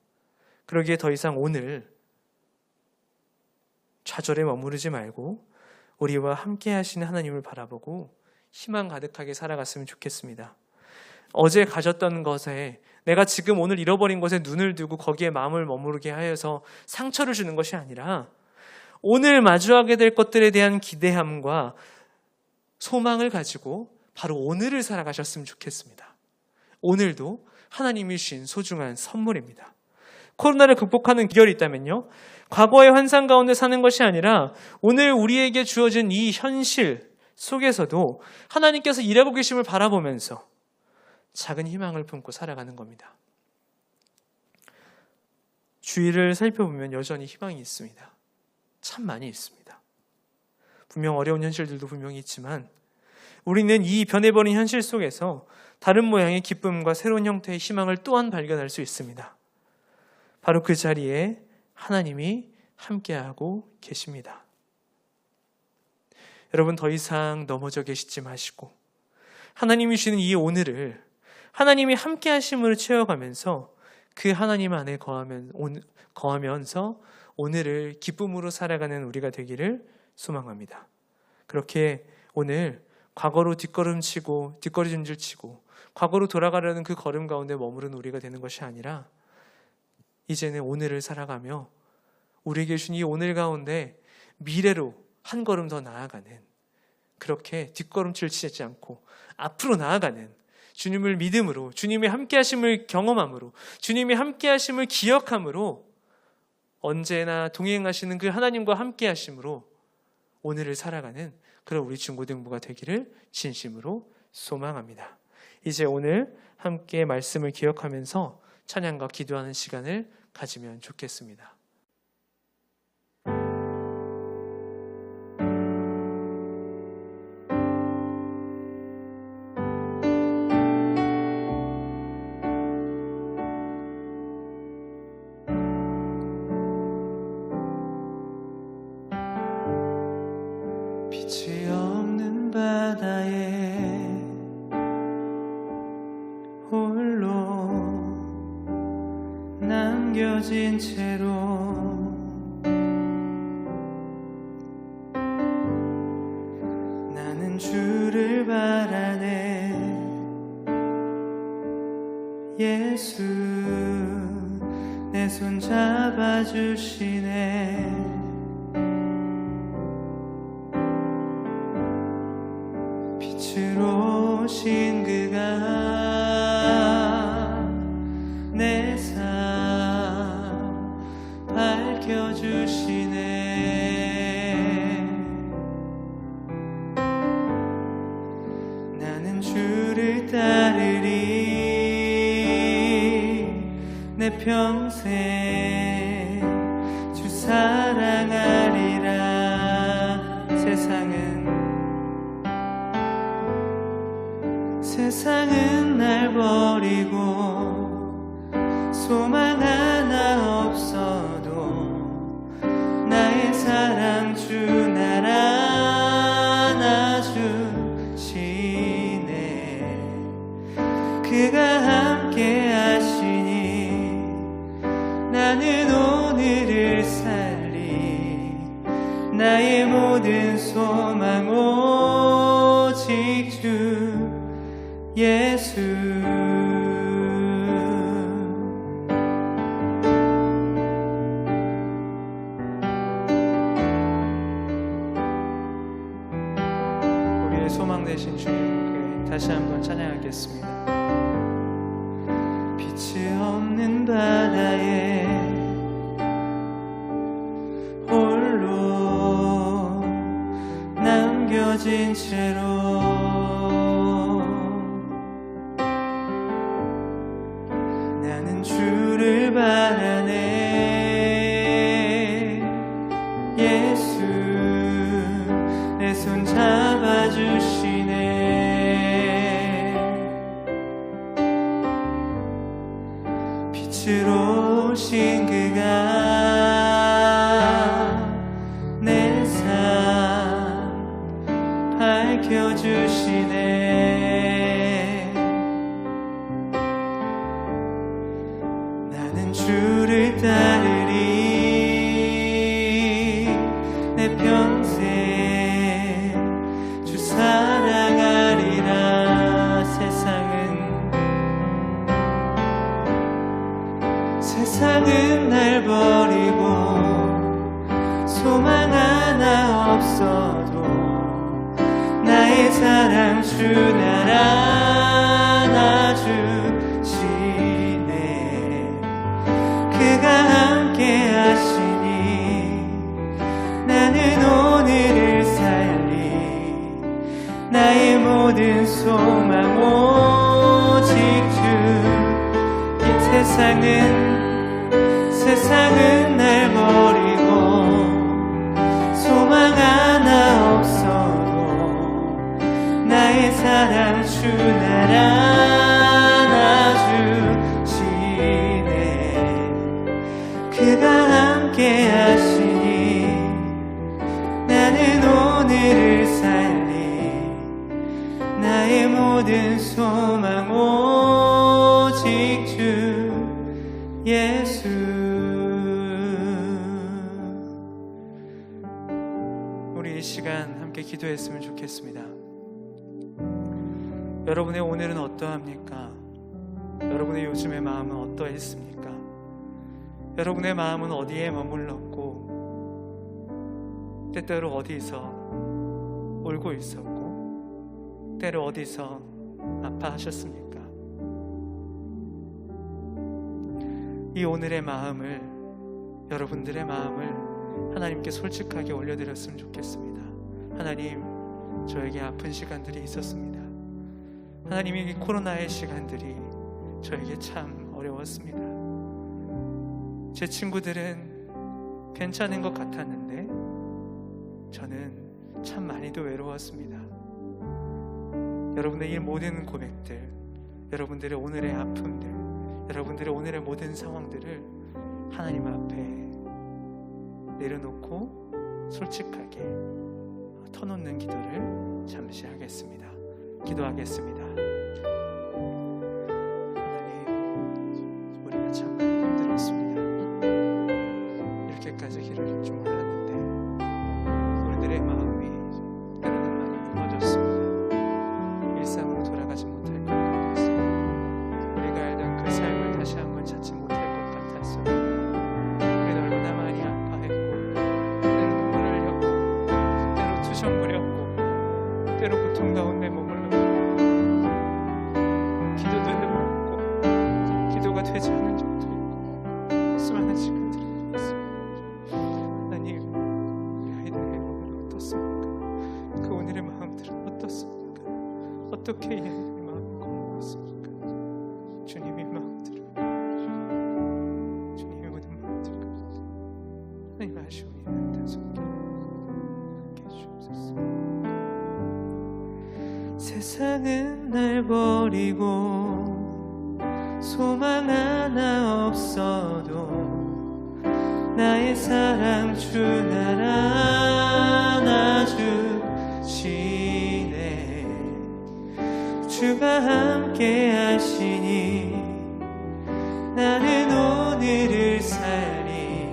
그러기에 더 이상 오늘 좌절에 머무르지 말고 우리와 함께 하시는 하나님을 바라보고 희망 가득하게 살아갔으면 좋겠습니다. 어제 가졌던 것에, 내가 지금 오늘 잃어버린 것에 눈을 두고 거기에 마음을 머무르게 하여서 상처를 주는 것이 아니라 오늘 마주하게 될 것들에 대한 기대함과 소망을 가지고 바로 오늘을 살아가셨으면 좋겠습니다. 오늘도 하나님이 주신 소중한 선물입니다. 코로나를 극복하는 비결이 있다면요, 과거의 환상 가운데 사는 것이 아니라 오늘 우리에게 주어진 이 현실 속에서도 하나님께서 일하고 계심을 바라보면서 작은 희망을 품고 살아가는 겁니다. 주위를 살펴보면 여전히 희망이 있습니다. 참 많이 있습니다. 분명 어려운 현실들도 분명히 있지만 우리는 이 변해버린 현실 속에서 다른 모양의 기쁨과 새로운 형태의 희망을 또한 발견할 수 있습니다. 바로 그 자리에 하나님이 함께하고 계십니다. 여러분, 더 이상 넘어져 계시지 마시고 하나님이 주시는 이 오늘을 하나님이 함께하심으로 채워가면서 그 하나님 안에 거하면서 오늘을 기쁨으로 살아가는 우리가 되기를 소망합니다. 그렇게 오늘 과거로 뒷걸음질치고 과거로 돌아가려는 그 걸음 가운데 머무른 우리가 되는 것이 아니라 이제는 오늘을 살아가며 우리에게 주신 이 오늘 가운데 미래로 한 걸음 더 나아가는, 그렇게 뒷걸음질 치지 않고 앞으로 나아가는 주님을 믿음으로, 주님의 함께하심을 경험함으로, 주님의 함께하심을 기억함으로, 언제나 동행하시는 그 하나님과 함께하심으로 오늘을 살아가는 그런 우리 중고등부가 되기를 진심으로 소망합니다. 이제 오늘 함께 말씀을 기억하면서 찬양과 기도하는 시간을 가지면 좋겠습니다. 빛이 없는 바다에 홀로 남겨진 채로 나는 주를 바라네. 예수 내 손 잡아주시네. 빛으로 오신 그가 내 삶 밝혀주시네. 나는 주를 따르리. 내 평생 주 사랑하리라. 세상은 날 버리고 소망 하나 없어도 나의 사랑 주 날 안아주시네. 그가 함께 하시니 나는 오늘을 살리. 나의 모든 소망 오직 주 예수. 우리의 소망 되신 주님께 다시 한번 찬양하겠습니다. 빛이 없는 바다에 홀로 남겨진 채로 주를 바라네. 예수 내 손 잡아주시네. 빛으로 오신 그가 내 삶 밝혀주시네. 주를 따르리. 내 평생 주 사랑하리라. 세상은 없어도 나의 사랑 주 날 안아주시네. 그가 함께 하시니 나는 오늘을 살리. 나의 모든 소망 오직 주. 이 세상은 날 버리고 소망 하나 없어도 나의 사랑 주 날 안아주시네. 그가 함께 하시니 나는 오늘을 살리. 나의 모든 소망 오직 주 예수. 우리 이 시간 함께 기도했으면 좋겠습니다. 여러분의 오늘은 어떠합니까? 여러분의 요즘의 마음은 어떠했습니까? 여러분의 마음은 어디에 머물렀고 때때로 어디서 울고 있었고 때로 어디서 아파하셨습니까? 이 오늘의 마음을, 여러분들의 마음을 하나님께 솔직하게 올려드렸으면 좋겠습니다. 하나님, 저에게 아픈 시간들이 있었습니다. 하나님, 이 코로나의 시간들이 저에게 참 어려웠습니다. 제 친구들은 괜찮은 것 같았는데 저는 참 많이도 외로웠습니다. 여러분의 이 모든 고백들, 여러분들의 오늘의 아픔들, 여러분들의 오늘의 모든 상황들을 하나님 앞에 내려놓고 솔직하게 터놓는 기도를 잠시 하겠습니다. 기도하겠습니다. 하나님, 우리가 참 많이 힘들었습니다. 이렇게까지 길을 잃을 줄 몰랐는데 우리들의 마음이 때로는 많이 무너졌습니다. 일상으로 돌아가지 못할 것 같았습니다. 우리가 알던 그 삶을 다시 한번 찾지 못할 것 같았습니다. 우리는 얼마나 많이 아파했고 때로 눈물을 흘렸고 때로 투정거렸고 때로 고통 가운데 머물렀고 기도도 해보았고 기도가 되지 않은 적도 있고 수많은 시간들이 있습니다. 하나님, 우리 아이들의 오늘 어떻습니까? 그 오늘의 마음들은 어떻습니까? 어떻게 이 아이들의 마음이 고마웠습니까? 주님의 마음들을, 주님의 모든 마음들을 하나님 아쉬움이 단속해 함께 해주옵소서. 세상은 날 버리고 소망 하나 없어도 나의 사랑 주 날 안아주시네. 주가 함께 하시니 나는 오늘을 살리.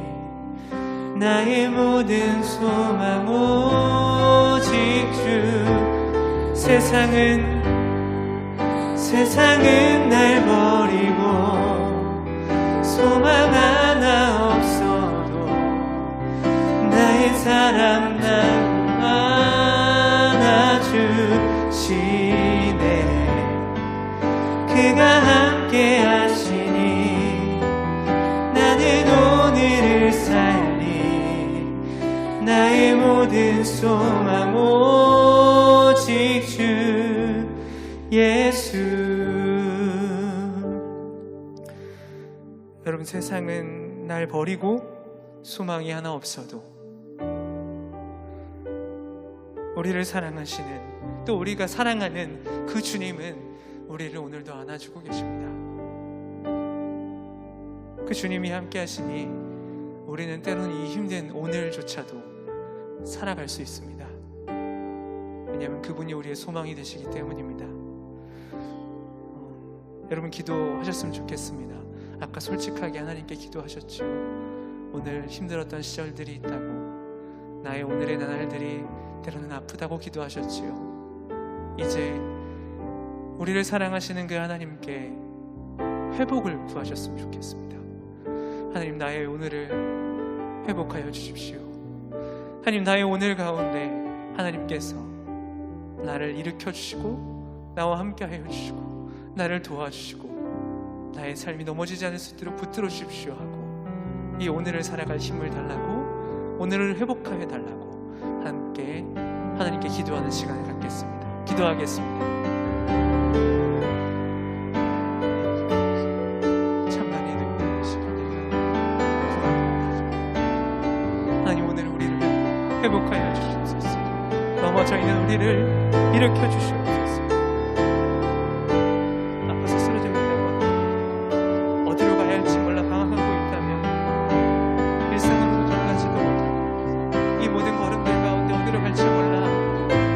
나의 모든 소망 오직 주. 세상은 날 버리고 소망 하나 없어도 나의 사랑 날 안아주시네. 그가 함께 하시니 나는 오늘을 살리. 나의 모든 소망 오직 주 예수. 여러분, 세상은 날 버리고 소망이 하나 없어도 우리를 사랑하시는, 또 우리가 사랑하는 그 주님은 우리를 오늘도 안아주고 계십니다. 그 주님이 함께 하시니 우리는 때로는 이 힘든 오늘조차도 살아갈 수 있습니다. 왜냐하면 그분이 우리의 소망이 되시기 때문입니다. 여러분, 기도하셨으면 좋겠습니다. 아까 솔직하게 하나님께 기도하셨죠. 오늘 힘들었던 시절들이 있다고, 나의 오늘의 나날들이 때로는 아프다고 기도하셨지요. 이제 우리를 사랑하시는 그 하나님께 회복을 구하셨으면 좋겠습니다. 하나님, 나의 오늘을 회복하여 주십시오. 하나님, 나의 오늘 가운데 하나님께서 나를 일으켜 주시고 나와 함께 하여 주시고 나를 도와주시고 나의 삶이 넘어지지 않을 수 있도록 붙들어 주십시오 하고 이 오늘을 살아갈 힘을 달라고, 오늘을 회복하여 달라고 함께 하나님께 기도하는 시간을 갖겠습니다. 기도하겠습니다. 회복하여 주시옵소서. 넘어져 있는 우리를 일으켜 주시옵소서. 아파서 쓰러져 있다고, 어디로 가야 할지 몰라 방황하고 있다면, 일상으로 도전하지도 못하고 이 모든 걸음들 가운데 어디로 갈지 몰라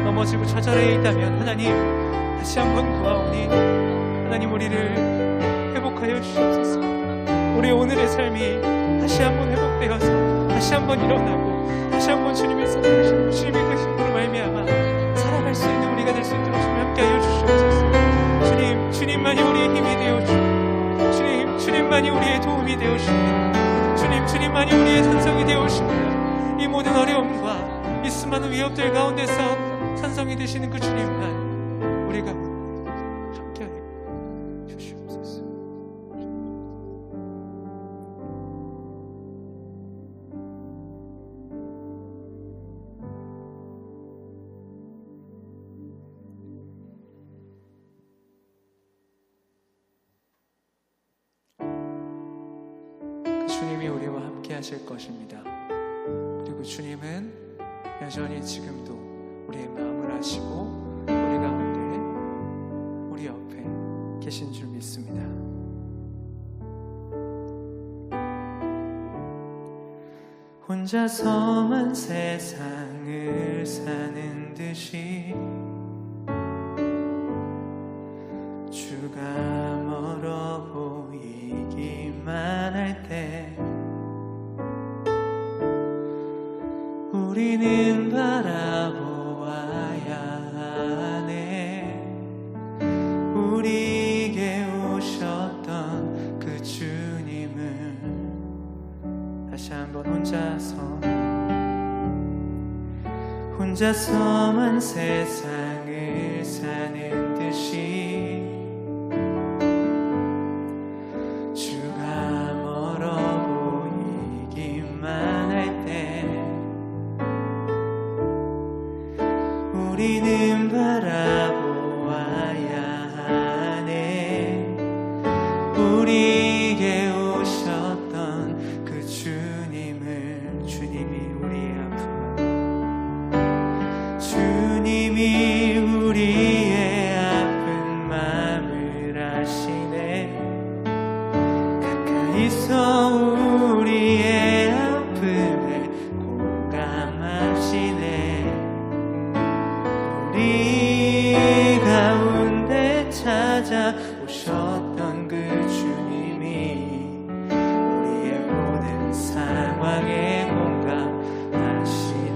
넘어지고 좌절해 있다면, 하나님 다시 한번 구하오니 하나님 우리를 회복하여 주시옵소서. 우리 오늘의 삶이 다시 한번 회복되어서 다시 한번 일어나고 다시 한번 주님의 손을 주시고 주님의 그 힘으로 말미암아 살아갈 수 있는 우리가 될 수 있도록 주님 함께하여 주시옵소서. 주님만이 우리의 힘이 되어주시고 주님만이 우리의 도움이 되어주십니다. 주님만이 우리의 산성이 되어주십니다. 이 모든 어려움과 이 수많은 위협들 가운데서 산성이 되시는 그 주님만 우리가 함께하여 주시옵소서. 주님이 우리와 함께 하실 것입니다. 그리고 주님은 여전히 지금도 우리의 마음을 아시고 우리 가운데 우리 옆에 계신 줄 믿습니다. 혼자서만 세상을 사는 듯이 주가 멀어 보이기만 할 때 우리는 바라보아야 하네. 우리에게 오셨던 그 주님을 다시 한번 혼자서만 세상을 사는 듯이 주가 멀어 보이기만 할 때 우리는 바라보아야 하네. 우리에게 오셨던 그 주님이 우리의 아픔, 주님이 우리의 아픈 마음을 아시네. 가까이서 우리의 아픔을 공감하시네. 우리 가운데 찾아오셨던 그 주님이 우리의 모든 상황에 공감하시네.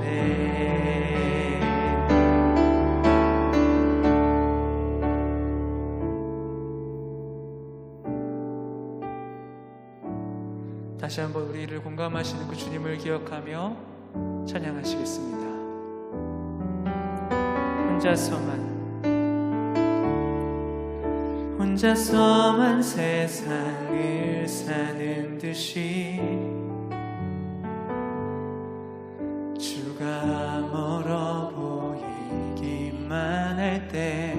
다시 한번 우리를 공감하시는 그 주님을 기억하며 찬양하시겠습니다. 혼자서만 세상을 사는 듯이 주가 멀어 보이기만 할 때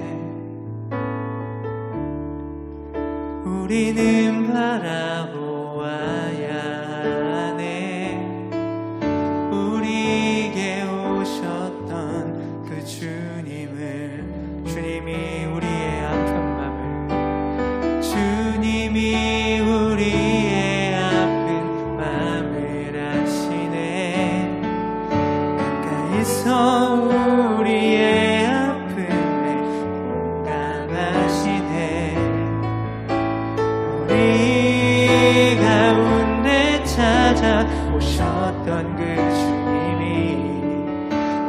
우리는 바라보아야 하네. 우리에게 오셨던 그 주님이 우리의 아픈 맘을, 주님이 우리의 아픈 맘을 아시네. 가까이서 우리의 아픔에 공감하시네. 우리 가운데 찾아오셨던 그 주님이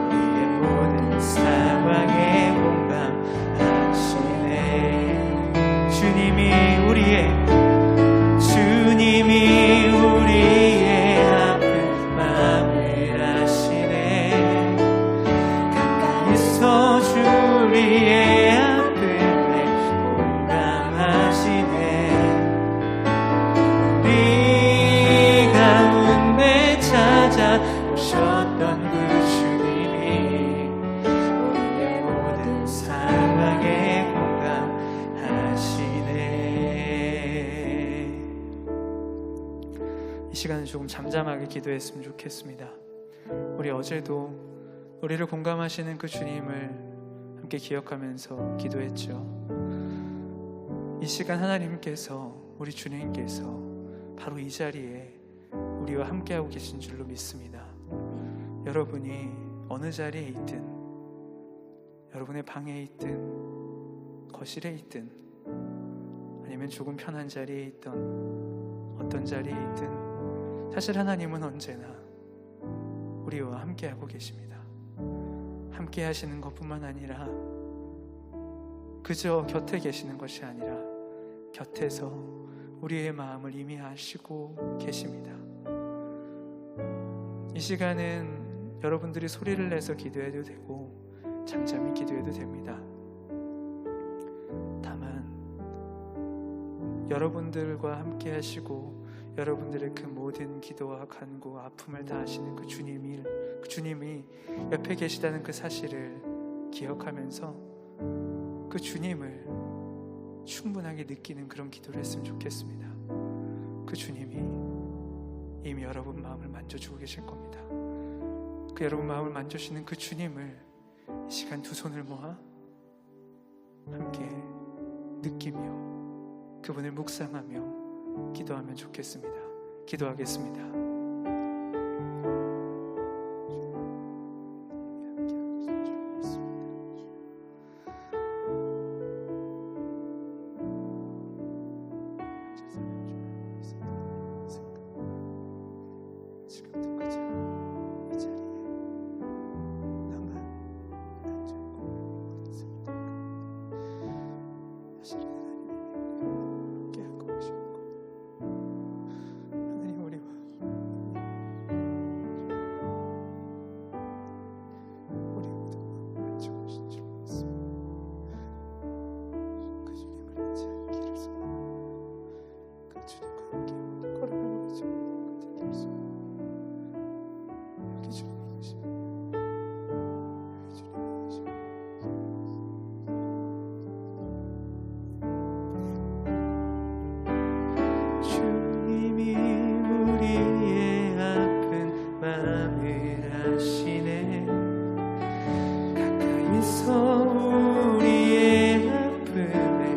우리의 모든 상황에 공감하시네. 주님이 우리의 아픈 마음을 아시네. 우리의 아픔에 공감하시네. 우리 가운데 찾아오셨던 그 주님이 우리의 모든 상황에 공감하시네. 이 시간은 조금 잠잠하게 기도했으면 좋겠습니다. 우리 어제도 우리를 공감하시는 그 주님을 함께 기억하면서 기도했죠. 이 시간 하나님께서, 우리 주님께서 바로 이 자리에 우리와 함께하고 계신 줄로 믿습니다. 여러분이 어느 자리에 있든, 여러분의 방에 있든 거실에 있든 아니면 조금 편한 자리에 있던 어떤 자리에 있든 사실 하나님은 언제나 우리와 함께하고 계십니다. 함께 하시는 것뿐만 아니라 그저 곁에 계시는 것이 아니라 곁에서 우리의 마음을 이미 아시고 계십니다. 이 시간은 여러분들이 소리를 내서 기도해도 되고 잠잠히 기도해도 됩니다. 다만 여러분들과 함께 하시고 여러분들의 그 모든 기도와 간구, 아픔을 다 아시는 그 주님이 옆에 계시다는 그 사실을 기억하면서 그 주님을 충분하게 느끼는 그런 기도를 했으면 좋겠습니다. 그 주님이 이미 여러분 마음을 만져주고 계실 겁니다. 그 여러분 마음을 만져주시는 그 주님을 이 시간 두 손을 모아 함께 느끼며 그분을 묵상하며 기도하면 좋겠습니다. 기도하겠습니다. 주님이 우리의 아픈 마음을 아시네. 가까이서 우리의 아픔에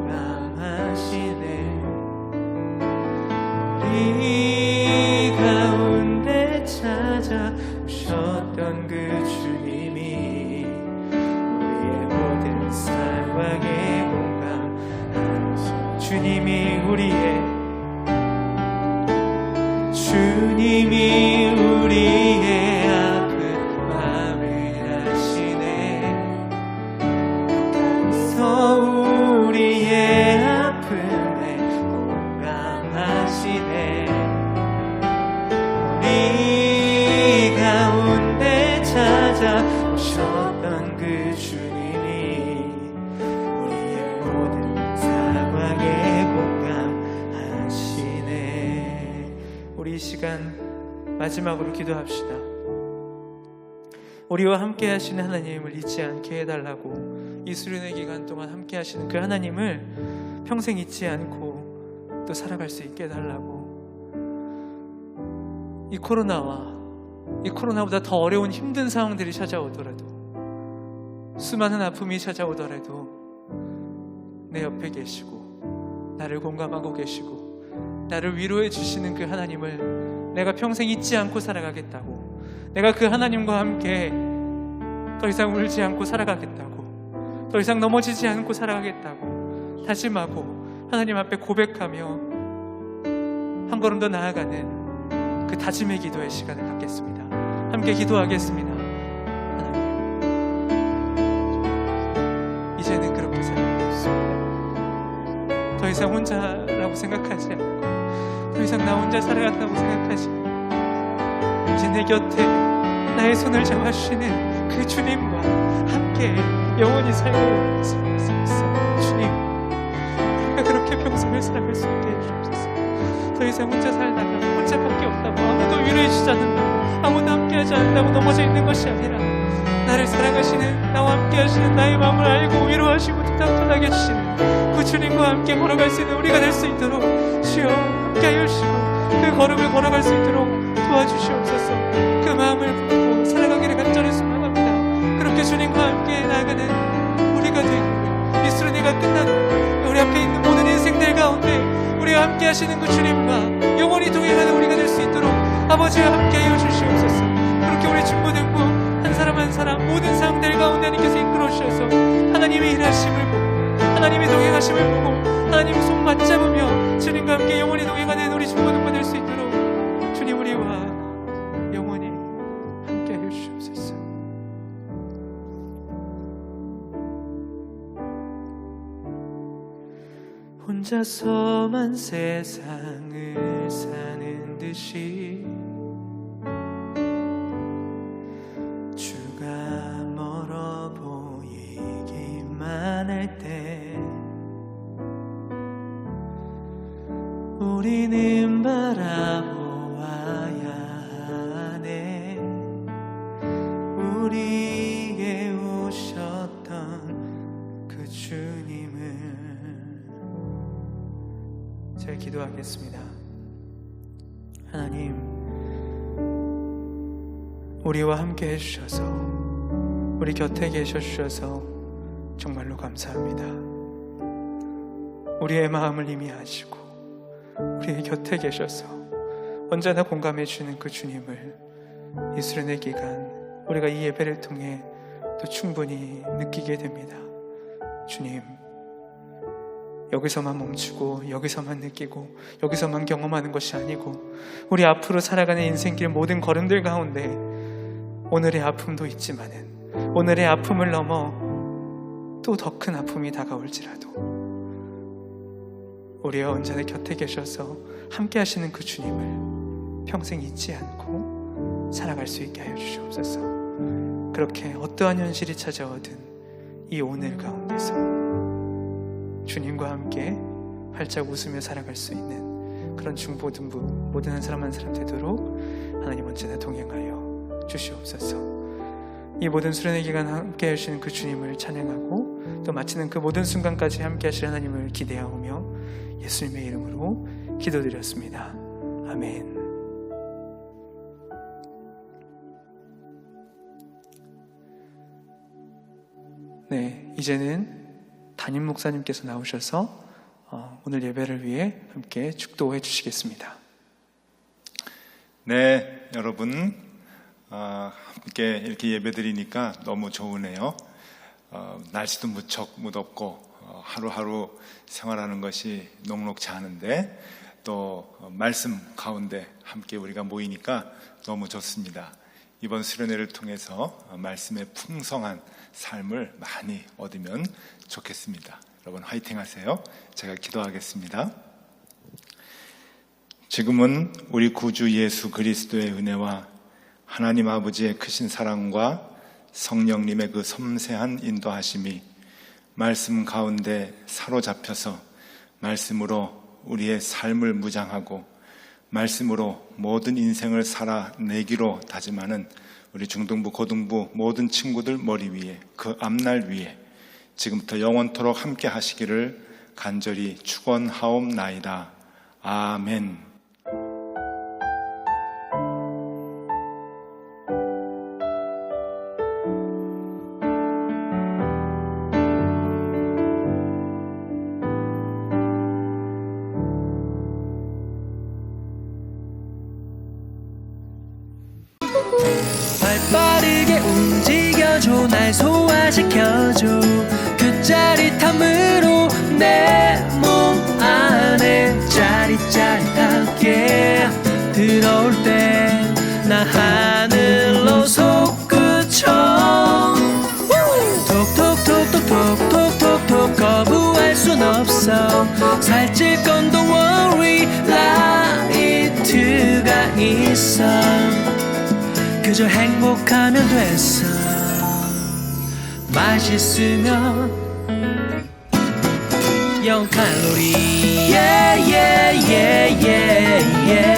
공감하시네. 우리 가운데 찾아오셨던 그 주님이 우리의 모든 상황에 공감하시네. 우리 이 시간 마지막으로 기도합시다. 우리와 함께 하시는 하나님을 잊지 않게 해달라고, 이 수련의 기간 동안 함께 하시는 그 하나님을 평생 잊지 않고 또 살아갈 수 있게 해달라고. 이 코로나보다 더 어려운 힘든 상황들이 찾아오더라도, 수많은 아픔이 찾아오더라도 내 옆에 계시고 나를 공감하고 계시고 나를 위로해 주시는 그 하나님을 내가 평생 잊지 않고 살아가겠다고, 내가 그 하나님과 함께 더 이상 울지 않고 살아가겠다고, 더 이상 넘어지지 않고 살아가겠다고 다짐하고 하나님 앞에 고백하며 한 걸음 더 나아가는 그 다짐의 기도의 시간을 갖겠습니다. 함께 기도하겠습니다. 하나님, 이제는 그렇게 살아가겠습니다. 더 이상 혼자라고 생각하지 않고, 더 이상 나 혼자 살아간다고 생각하지 않고, 이제 내 곁에 나의 손을 잡아주시는 그 주님과 함께 함께 영원히 살고 살았습니다. 주님, 우리가 그렇게 평생을 살아갈 수 있게 해주옵소서. 더 이상 혼자 살다가 혼자밖에 없다고, 아무도 위로해 주지 않는다고, 아무도 함께하지 않는다고 넘어져 있는 것이 아니라 나를 사랑하시는, 나와 함께하시는 나의 마음을 알고 위로하시고 따뜻하게 해주시는 그 주님과 함께 걸어갈 수 있는 우리가 될 수 있도록 주여 함께하여 주시고, 그 걸음을 걸어갈 수 있도록 도와주시옵소서. 그 마음을 품고 살아가기를 간절히 소망합니다. 그렇게 주님과 함께 나아가는 우리가 되기를, 이 수련회가 끝나고 우리 앞에 있는 모든 인생들 가운데 우리와 함께 하시는 그 주님과 영원히 동행하는 우리가 될 수 있도록 아버지와 함께하여 주시옵소서. 그렇게 우리 중고등부 한 사람 한 사람 모든 상황들 가운데 하나님께서 이끌어 주셔서 하나님의 일하심을 보고, 하나님의 동행하심을 보고, 하나님의 손 맞잡으며 주님과 함께 영원히 동행하는 우리 중고등부 될 수 있도록 주님 우리와 영원히 함께하여 주시옵소서. 혼자서만 세상을 사는 듯이 주가 멀어 보이기만 할 때 우리는 바라보아야 하네. 우리에게 오셨던 그 주님을. 제가 기도하겠습니다. 하나님, 우리와 함께 해주셔서, 우리 곁에 계셔주셔서 정말로 감사합니다. 우리의 마음을 이미 아시고 우리의 곁에 계셔서 언제나 공감해주는 그 주님을 이 수련회 기간 우리가 이 예배를 통해 또 충분히 느끼게 됩니다. 주님, 여기서만 멈추고 여기서만 느끼고 여기서만 경험하는 것이 아니고 우리 앞으로 살아가는 인생길 모든 걸음들 가운데 오늘의 아픔도 있지만은 오늘의 아픔을 넘어 또 더 큰 아픔이 다가올지라도 우리와 언제나 곁에 계셔서 함께 하시는 그 주님을 평생 잊지 않고 살아갈 수 있게 하여 주시옵소서. 그렇게 어떠한 현실이 찾아오든 이 오늘 가운데서 주님과 함께 활짝 웃으며 살아갈 수 있는 그런 중고등부 모든 한 사람 한 사람 되도록 하나님 언제나 동행하여 주시옵소서. 이 모든 수련회 기간 함께 하시는 그 주님을 찬양하고 또 마치는 그 모든 순간까지 함께 하실 하나님을 기대하오며 예수님의 이름으로 기도드렸습니다. 아멘. 네, 이제는 담임 목사님께서 나오셔서 오늘 예배를 위해 함께 축도해 주시겠습니다. 네, 여러분 함께 이렇게 예배드리니까 너무 좋으네요. 날씨도 무척 무덥고 하루하루 생활하는 것이 녹록지 않은데 또 말씀 가운데 함께 우리가 모이니까 너무 좋습니다. 이번 수련회를 통해서 말씀의 풍성한 삶을 많이 얻으면 좋겠습니다. 여러분 화이팅 하세요. 제가 기도하겠습니다. 지금은 우리 구주 예수 그리스도의 은혜와 하나님 아버지의 크신 사랑과 성령님의 그 섬세한 인도하심이 말씀 가운데 사로잡혀서 말씀으로 우리의 삶을 무장하고 말씀으로 모든 인생을 살아내기로 다짐하는 우리 중등부, 고등부 모든 친구들 머리 위에 그 앞날 위에 지금부터 영원토록 함께 하시기를 간절히 축원하옵나이다. 아멘. 발빠르게 움직여줘 날 소화시켜줘 그 짜릿함으로 내 몸 안에 짜릿짜릿하게 들어올 때 나 하늘로 솟구쳐 톡톡톡톡톡톡톡톡 거부할 순 없어 살찔 건 don't worry 라이트가 있어 그저 행복하면 됐어 맛있으면 0칼로리 yeah, yeah, yeah, yeah, yeah.